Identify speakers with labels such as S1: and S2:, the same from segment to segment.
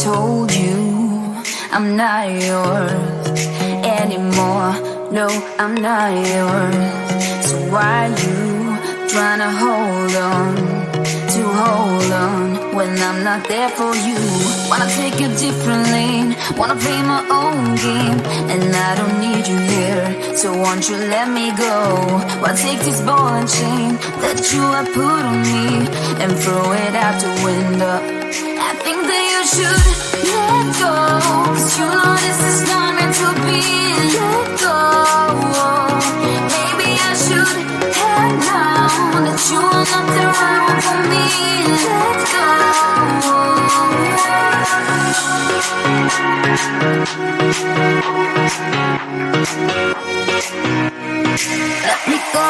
S1: told you I'm not yours anymore. No, I'm not yours. So why you tryna hold on when I'm not there for you? Wanna take a different lane, wanna play my own game, and I don't need you here, so won't you let me go? Wanna take this ball and chain that you have put on me and throw it out the window. I think that you should let go, 'cause you know this is not meant to be. Let go. Maybe I should have known that you are not the right one for me. Let go. Let me go.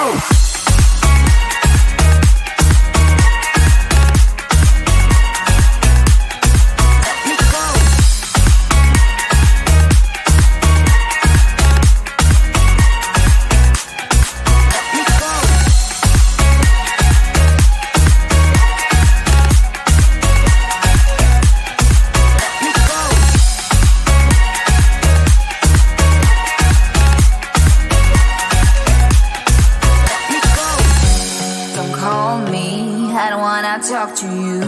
S1: Talk to you,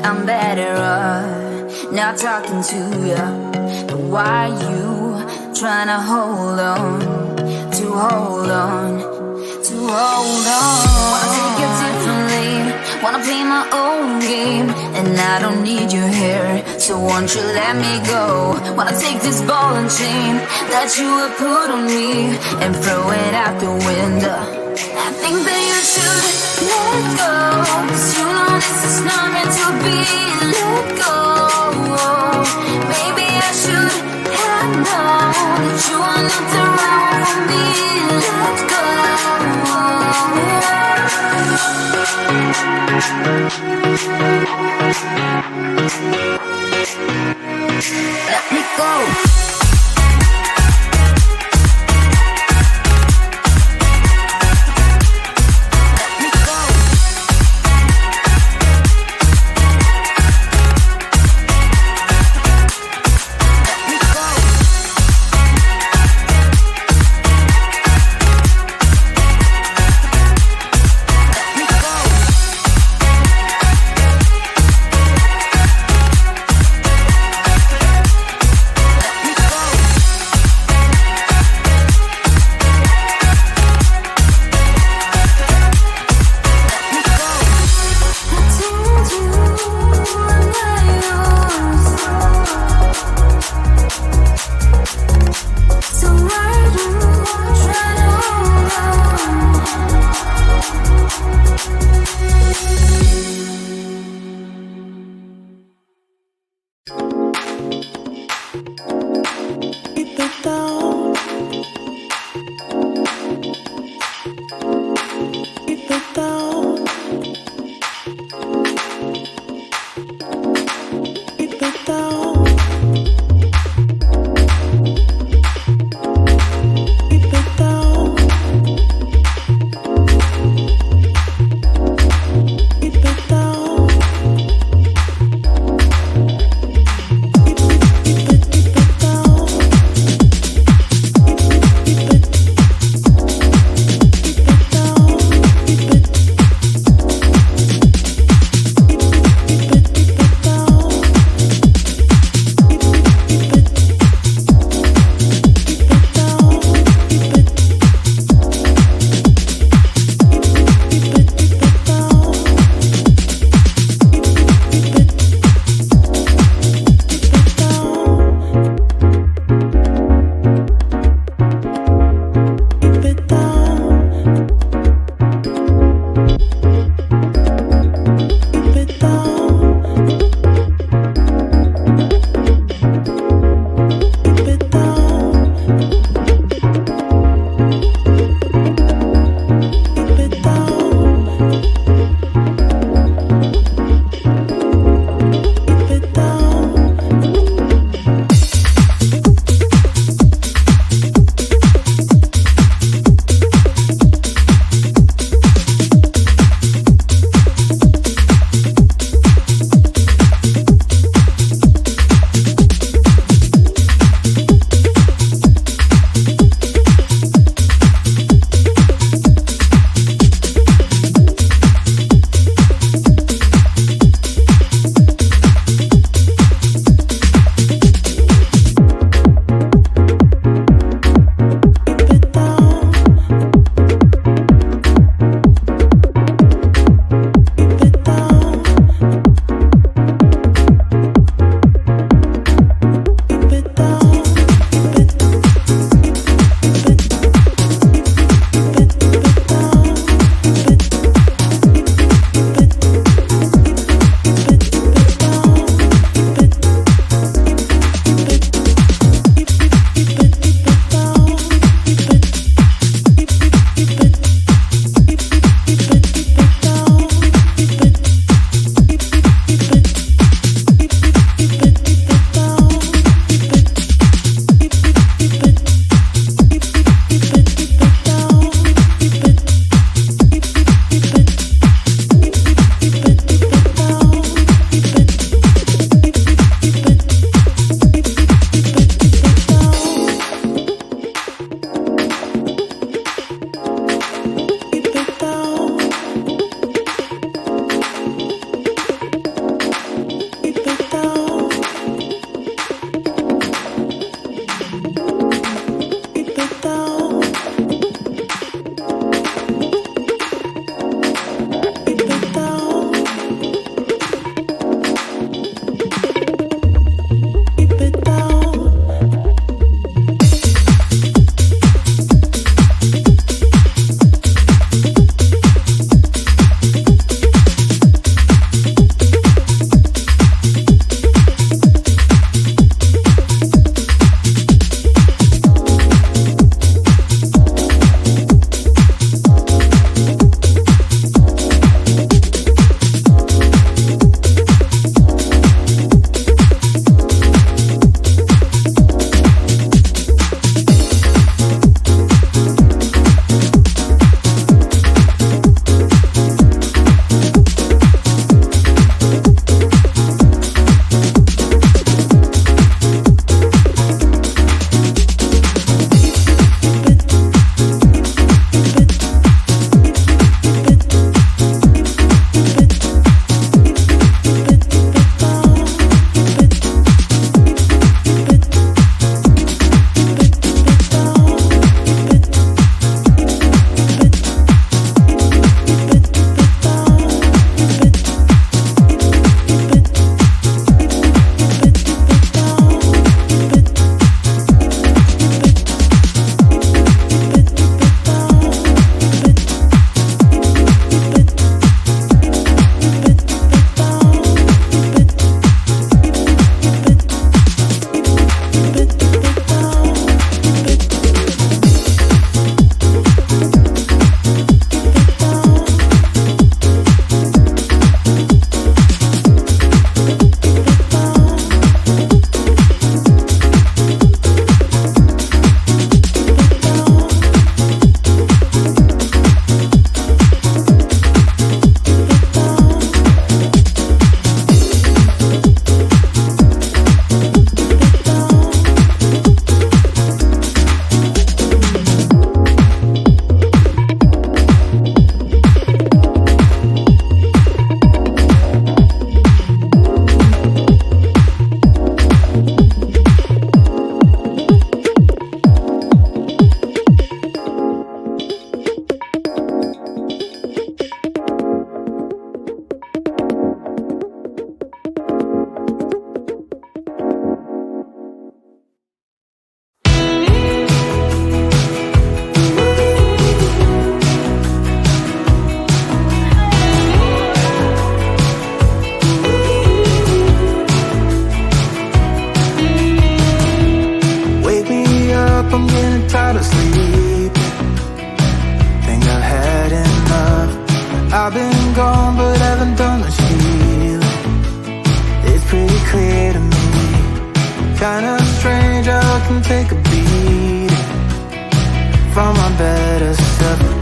S1: I'm better off not talking to you. But why you trying to hold on? Wanna take it differently, wanna play my own game, and I don't need you here, so won't you let me go? Wanna take this ball and chain that you have put on me and throw it out the window. I think that you should let go, 'cause you know this is not meant to be. Let go. Maybe I should have known that you are not the right one for me. Let go. Let me go.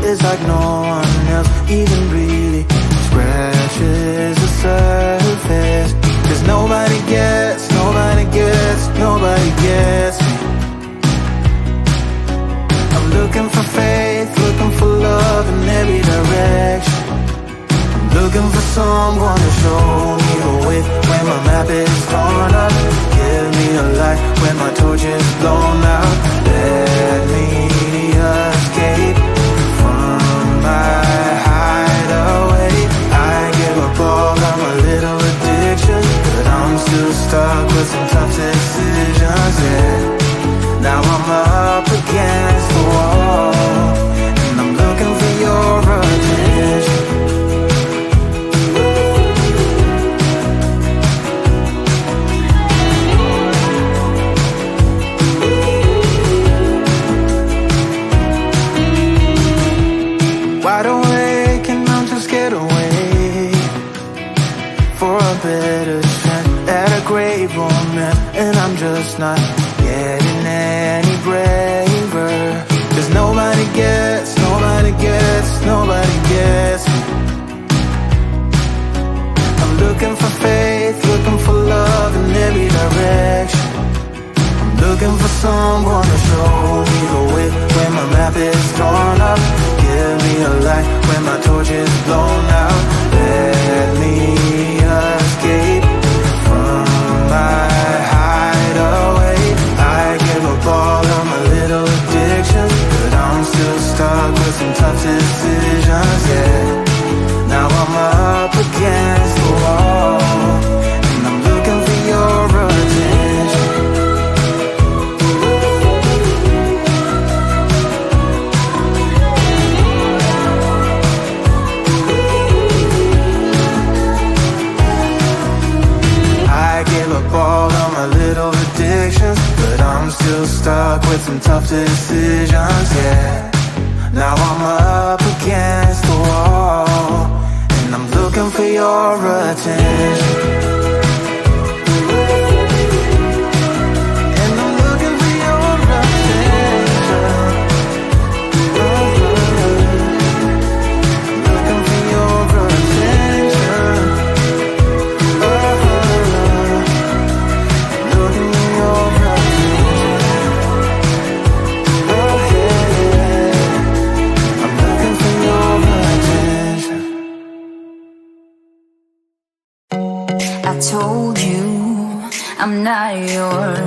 S2: It's like no one else even really scratches the surface. 'Cause nobody gets me. I'm looking for faith, looking for love in every direction. I'm looking for someone to show me the way when my map is torn up. Give me a light when my torch is blown out. Let me escape from my hideaway. I give up all of my little addictions, but I'm still stuck with some tough decisions, yeah. Now I'm up against the wall, and I'm looking for your attention. Wide awake and I'm too scared away for a better chance at a great romance, and I'm just not getting any braver. 'Cause nobody gets me. I'm looking for faith, looking for love in every direction. I'm looking for someone to show me the way when my map is torn up. Give me a light when my torch is blown out. Let me escape from my hideaway. I give up all of my little addictions, but I'm still stuck with some tough decisions, yeah. Now I'm up against the wall, and I'm looking for your attention. I give up all of my little addictions, but I'm still stuck with some tough decisions, yeah. Now I'm up against the wall, and I'm looking for your attention. And I'm looking for your attention. Looking for your attention. Looking for your attention. I'm looking for your attention.
S1: I told you I'm not yours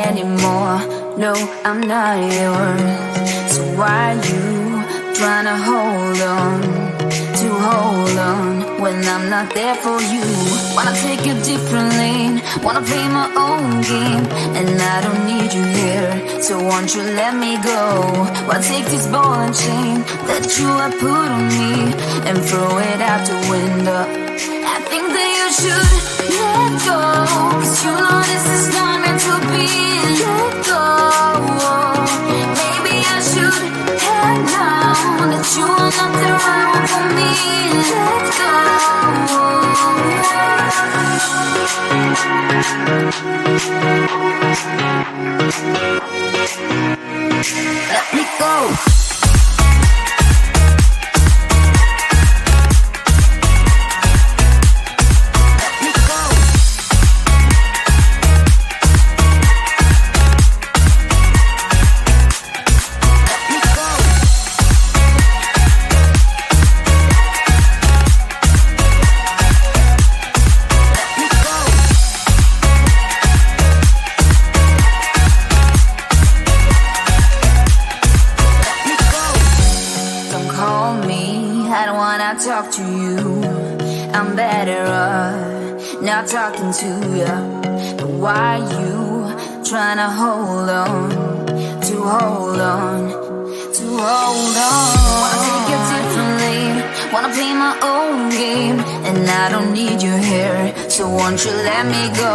S1: anymore. No, I'm not yours. So why you trying to hold on when I'm not there for you? Wanna take a different lane, wanna play my own game, and I don't need you here, so won't you let me go? Why take this ball and chain that you have put on me and throw it out the window? I think that you should let go, 'cause you know this is not meant to be. Let go. Maybe I should head down that you are not the right one for me. Let go. Let me go. Talk to you, I'm better off not talking to you. But why you trying to hold on? Wanna take a different lane, wanna play my own game, and I don't need you here, so won't you let me go?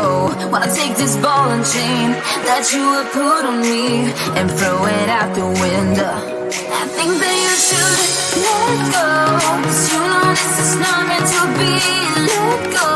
S1: Wanna take this ball and chain that you have put on me and throw it out the window. I think that you should let go, 'cause you know this is not meant to be. Let go.